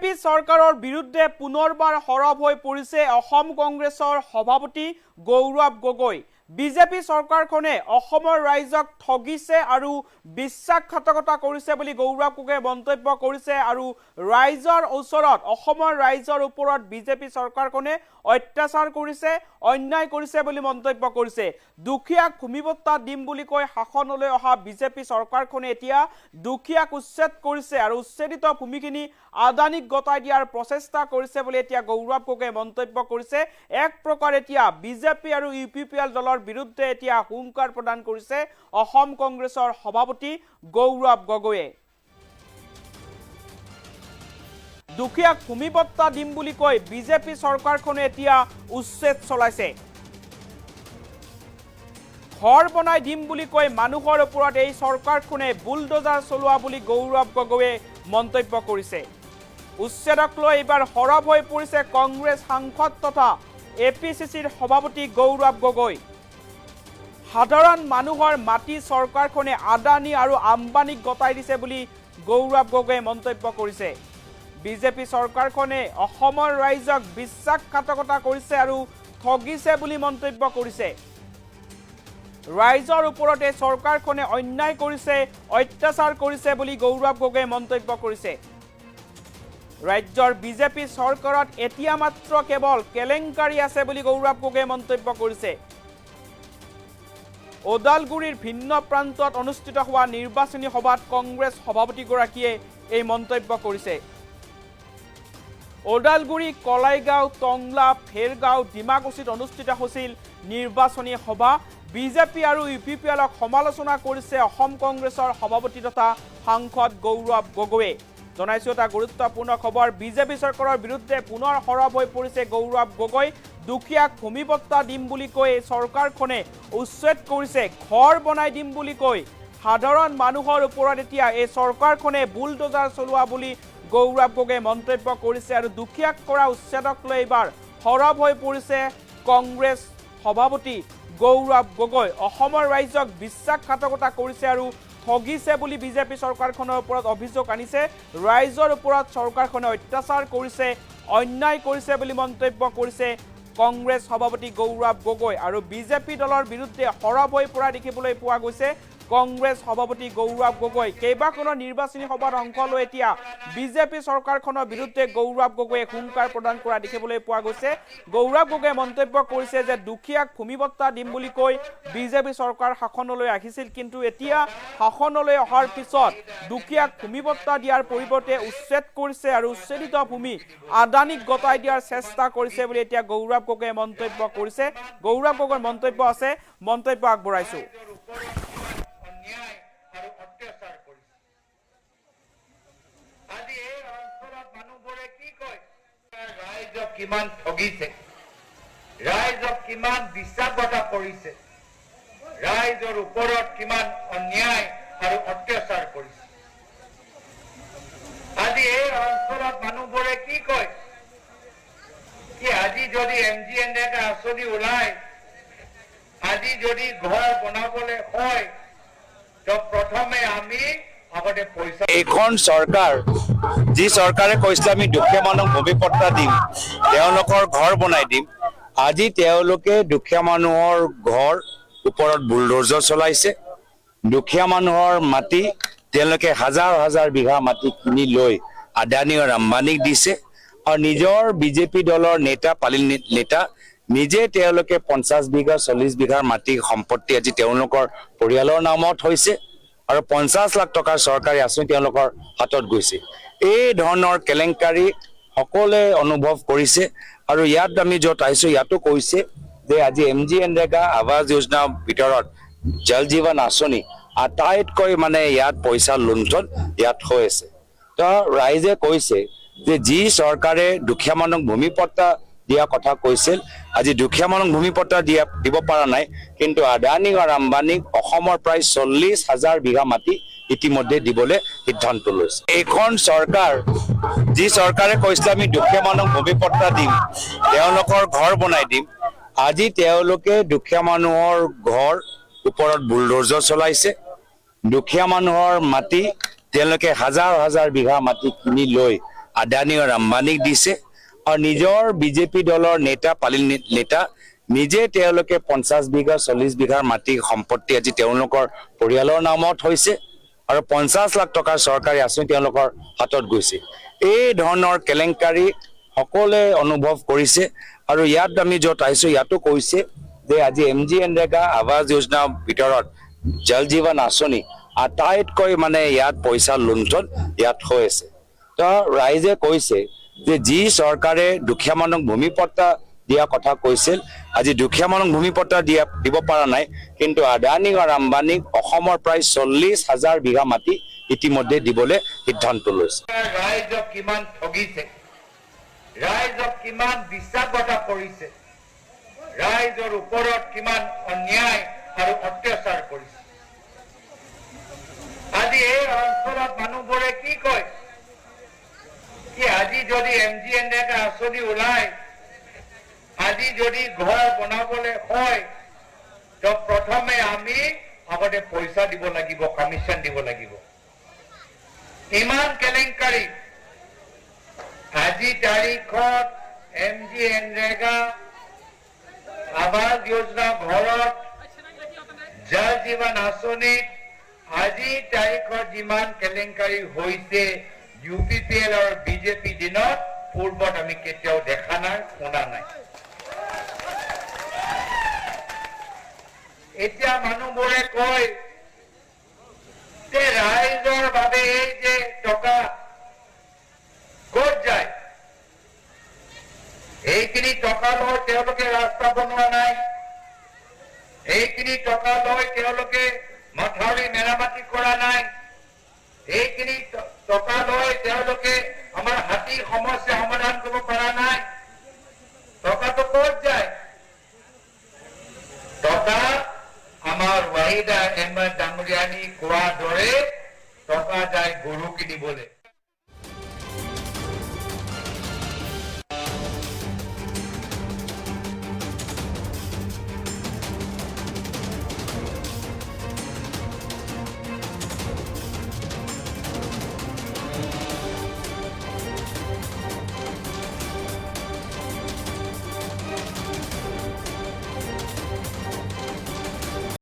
BJP চৰকাৰৰ বিৰুদ্ধে পুনৰবাৰ সৰব হৈ পৰিছে অসম কংগ্ৰেছৰ সভাপতি গৌৰৱ গগৈ। বিজেপি চৰকাৰখনে অসমৰ ৰাইজক ঠগিছে আৰু বিশ্বাসঘাতকতা কৰিছে বুলি গৌৰৱ গগৈয়ে মন্তব্য কৰিছে আৰু ৰাইজৰ ওচৰত অসমৰ ৰাইজৰ ওপৰত বিজেপি চৰকাৰখনে অত্যাচাৰ কৰিছে, অন্যায় কৰিছে বুলি মন্তব্য কৰিছে। দুখীয়াক ভূমিপট্টা দিম বুলি কৈ শাসনলৈ অহা বিজেপি চৰকাৰখনে এতিয়া দুখীয়াক উচ্ছেদ কৰিছে আৰু উচ্ছেদিত ভূমিখিনি আদানীক গতাই দিয়াৰ প্ৰচেষ্টা কৰিছে বুলি এতিয়া গৌৰৱ গগৈয়ে মন্তব্য কৰিছে। এক প্ৰকাৰ এতিয়া বিজেপি আৰু ইউপিপিএল দলৰ বিৰুদ্ধে এতিয়া হুংকাৰ প্ৰদান কৰিছে অসম কংগ্ৰেছৰ সভাপতি গৌৰৱ গগৈয়ে। দুখীয়াক ভূমিপট্টা দিম বুলি কৈ বিজেপি চৰকাৰখনে এতিয়া উচ্ছেদ চলাইছে। ঘৰ বনাই দিম বুলি কৈ মানুহৰ ওপৰত এই চৰকাৰখনে বুলডোজাৰ চলোৱা বুলি গৌৰৱ গগৈয়ে মন্তব্য কৰিছে। উচ্ছেদক লৈ এইবাৰ সৰব হৈ পৰিছে কংগ্ৰেছ সাংসদ তথা এপিচিচিৰ সভাপতি গৌৰৱ গগৈ। সাধাৰণ মানুহৰ মাটি চৰকাৰখনে আদানী আৰু আম্বানীক গতাই দিছে বুলি গৌৰৱ গগৈয়ে মন্তব্য কৰিছে। বিজেপি চৰকাৰখনে অসমৰ ৰাইজক বিশ্বাসঘাতকতা কৰিছে আৰু ঠগিছে বুলি মন্তব্য কৰিছে। ৰাইজৰ ওপৰত এই চৰকাৰখনে অন্যায় কৰিছে, অত্যাচাৰ কৰিছে বুলি গৌৰৱ গগৈয়ে মন্তব্য কৰিছে। ৰাজ্যৰ বিজেপি চৰকাৰত এতিয়া মাত্ৰ কেৱল কেলেংকাৰী আছে বুলি গৌৰৱ গগৈয়ে মন্তব্য কৰিছে। ওদালগুৰিৰ ভিন্ন প্ৰান্তত অনুষ্ঠিত হোৱা নিৰ্বাচনী সভাত কংগ্ৰেছ সভাপতিগৰাকীয়ে এই মন্তব্য কৰিছে। ওদালগুৰি, কলাইগাঁও, টংলা, ফেৰগাঁও, ডিমাকুছিত অনুষ্ঠিত হৈছিল নিৰ্বাচনী সভা। বিজেপি আৰু ইউপিপিএলক সমালোচনা কৰিছে অসম কংগ্ৰেছৰ সভাপতি তথা সাংসদ গৌৰৱ গগৈয়ে। জনাইছো এটা গুৰুত্বপূৰ্ণ খবৰ, বিজেপি চৰকাৰৰ বিৰুদ্ধে পুনৰ সৰব হৈ পৰিছে গৌৰৱ গগৈ। দুখীয়াক ভূমিপট্টা দিম বুলি কৈ চৰকাৰখনে উচ্ছেদ কৰিছে, ঘৰ বনাই দিম বুলি কৈ সাধাৰণ মানুহৰ ওপৰত এতিয়া এই চৰকাৰখনে বুলডোজাৰ চলোৱা বুলি গৌৰৱ গগৈয়ে মন্তব্য কৰিছে আৰু দুখীয়াক কৰা উচ্ছেদক লৈ এইবাৰ সৰব হৈ পৰিছে কংগ্ৰেছ সভাপতি গৌৰৱ গগৈ। অসমৰ ৰাইজক বিশ্বাসঘাতকতা কৰিছে আৰু ঠগিছে বুলি বিজেপি চৰকাৰখনৰ ওপৰত অভিযোগ আনিছে। ৰাইজৰ ওপৰত চৰকাৰখনে অত্যাচাৰ কৰিছে, অন্যায় কৰিছে বুলি মন্তব্য কৰিছে কংগ্ৰেছ সভাপতি গৌৰৱ গগৈ আৰু বিজেপি দলৰ বিৰুদ্ধে সৰব হৈ পৰা দেখিবলৈ পোৱা গৈছে কংগ্ৰেছ সভাপতি গৌৰৱ গগৈ। কেইবাখনো নিৰ্বাচনী সভাত অংশ লৈ এতিয়া বিজেপি চৰকাৰখনৰ বিৰুদ্ধে গৌৰৱ গগৈয়ে হুংকাৰ প্ৰদান কৰা দেখিবলৈ পোৱা গৈছে। গৌৰৱ গগৈয়ে মন্তব্য কৰিছে যে দুখীয়াক ভূমিপট্টা দিম বুলি কৈ বিজেপি চৰকাৰ শাসনলৈ আহিছিল, কিন্তু এতিয়া শাসনলৈ অহাৰ পিছত দুখীয়াক ভূমিপট্টা দিয়াৰ পৰিৱৰ্তে উচ্ছেদ কৰিছে আৰু উচ্ছেদিত ভূমি আদানীক গতাই দিয়াৰ চেষ্টা কৰিছে বুলি এতিয়া গৌৰৱ গগৈয়ে মন্তব্য কৰিছে। গৌৰৱ গগৈৰ মন্তব্য আছে, মন্তব্য আগবঢ়াইছো। কিমান ঠগিছে, ৰাইজক কিমান বিশ্বাসঘাতকতা কৰিছে, ৰাইজৰ ওপৰত কিমান অন্যায় আৰু অত্যাচাৰ কৰিছে। আজি এই অঞ্চলত মানুহবোৰে কি কয় কি আজি যদি MGNREGA আঁচনি ওলাই, আজি যদি ঘৰ বনাবলৈ হয় তো প্ৰথমে আমি আগতে পইচা। এইখন চৰকাৰ যি চৰকাৰে কৈছিলে আমি দুখীয়া মানুহক ভূমিপট্টা দিম, তেওঁলোকৰ ঘৰ বনাই দিম, আজি তেওঁলোকে দুখীয়া মানুহৰ ঘৰ ওপৰত বুলডোজাৰ চলাইছে। দুখীয়া মানুহৰ মাটি তেওঁলোকে হাজাৰ হাজাৰ বিঘা মাটি কিনি লৈ আদানী আৰু আম্বানীক দিছে আৰু নিজৰ বিজেপি দলৰ নেতা পালিল নেতা নিজে তেওঁলোকে 50 বিঘা 40 বিঘাৰ মাটি সম্পত্তি আজি তেওঁলোকৰ পৰিয়ালৰ নামত হৈছে আৰু 50 লাখ টকাৰ চৰকাৰী আঁচনি তেওঁলোকৰ হাতত গৈছে। এই ধৰণৰ কেলেংকাৰী সকলোৱে অনুভৱ কৰিছে আৰু ইয়াত আমি য'ত আহিছো ইয়াতো কৈছে যে আজি MGNREGA আৱাস যোজনাৰ ভিতৰত জল জীৱন আঁচনি আটাইতকৈ মানে ইয়াত পইচা লুণ্ঠন ইয়াত হৈ আছে। তো ৰাইজে কৈছে যে যি চৰকাৰে দুখীয়া মানুহক ভূমিপট্টা দিয়া কথা কৈছিল, আজি দুখীয়া মানুহক ভূমিপট্টা দিব পৰা নাই, কিন্তু আদানী আৰু আম্বানীক অসমৰ প্ৰায় 40,000 বিঘা মাটি ইতিমধ্যে দিবলৈ সিদ্ধান্ত লৈছে। এইখন চৰকাৰ যি চৰকাৰে কৈছিলে আমি দুখীয়া মানুহক ভূমিপট্টা দিম, তেওঁলোকৰ ঘৰ বনাই দিম, আজি তেওঁলোকে দুখীয়া মানুহৰ ঘৰ ওপৰত বুলডোজাৰ চলাইছে। দুখীয়া মানুহৰ মাটি তেওঁলোকে হাজাৰ হাজাৰ বিঘা মাটি কিনি লৈ আদানী আৰু আম্বানীক দিছে আৰু নিজৰ বিজেপি দলৰ নেতা পালিল নেতা নিজে তেওঁলোকে 50 বিঘা 40 বিঘাৰ মাটি সম্পত্তি আজি তেওঁলোকৰ পৰিয়ালৰ নামত হৈছে আৰু 50 লাখ টকাৰ চৰকাৰী আঁচনি তেওঁলোকৰ হাতত গৈছে। এই ধৰণৰ কেলেংকাৰী সকলোৱে অনুভৱ কৰিছে আৰু ইয়াত আমি য'ত আহিছোঁ ইয়াতো কৈছে যে আজি MGNৰেগা আৱাস যোজনাৰ ভিতৰত জল জীৱন আঁচনি আটাইতকৈ মানে ইয়াত পইচা লুণ্ঠন ইয়াত হৈ আছে। তো ৰাইজে কৈছে যে যি চৰকাৰে দুখীয়া মানুহক ভূমিপট্টা দিয়া কথা কৈছিল আজি দুখীয়া মানুহক ভূমিপট্টা দিব পৰা নাই, কিন্তু আদানী আৰু আম্বানীক অসমৰ প্ৰায় 40,000 বিঘা মাটি ইতিমধ্যে দিবলৈ সিদ্ধান্ত লৈছে। ৰাইজক কিমান ঠগিছে, ৰাইজক কিমান বিশ্বাসঘাতক কৰিছে, ৰাইজৰ ওপৰত কিমান অন্যায় আৰু অত্যাচাৰ কৰিছে। আজি এই অঞ্চলত মানুহবোৰে কি কয় কি আজি যদি MGNৰেগা আঁচনি ওলায়, আজি যদি ঘৰ বনাবলৈ হয় তো প্ৰথমে আমি আগতে পইচা দিব লাগিব, কমিশ্যন দিব লাগিব। ইমান কেলেংকাৰী আজি তাৰিখত MGNৰেগা আৱাস যোজনা ঘৰত জল জীৱন আঁচনিত আজি তাৰিখত যিমান কেলেংকাৰী হৈছে UPPL আৰু BJP দিনত পূৰ্বত আমি কেতিয়াও দেখা নাই, শুনা নাই। এতিয়া মানুহবোৰে কয় যে ৰাইজৰ বাবে এই যে টকা ক'ত যায়, এইখিনি টকা লৈ তেওঁলোকে ৰাস্তা বনোৱা নাই, এইখিনি টকা লৈ তেওঁলোকে মথাউৰি মেৰামতি কৰা নাই, এইখিনি টকা লৈ তেওঁলোকে আমাৰ হাতী সমস্যা সমাধান কৰিব পৰা নাই। টকাটো ক'ত যায়? টকা আমাৰ ৱাহিদা আহমেদ ডাঙৰীয়ানী কোৱাৰ দৰে টকা যায় গৰু কিনিবলৈ।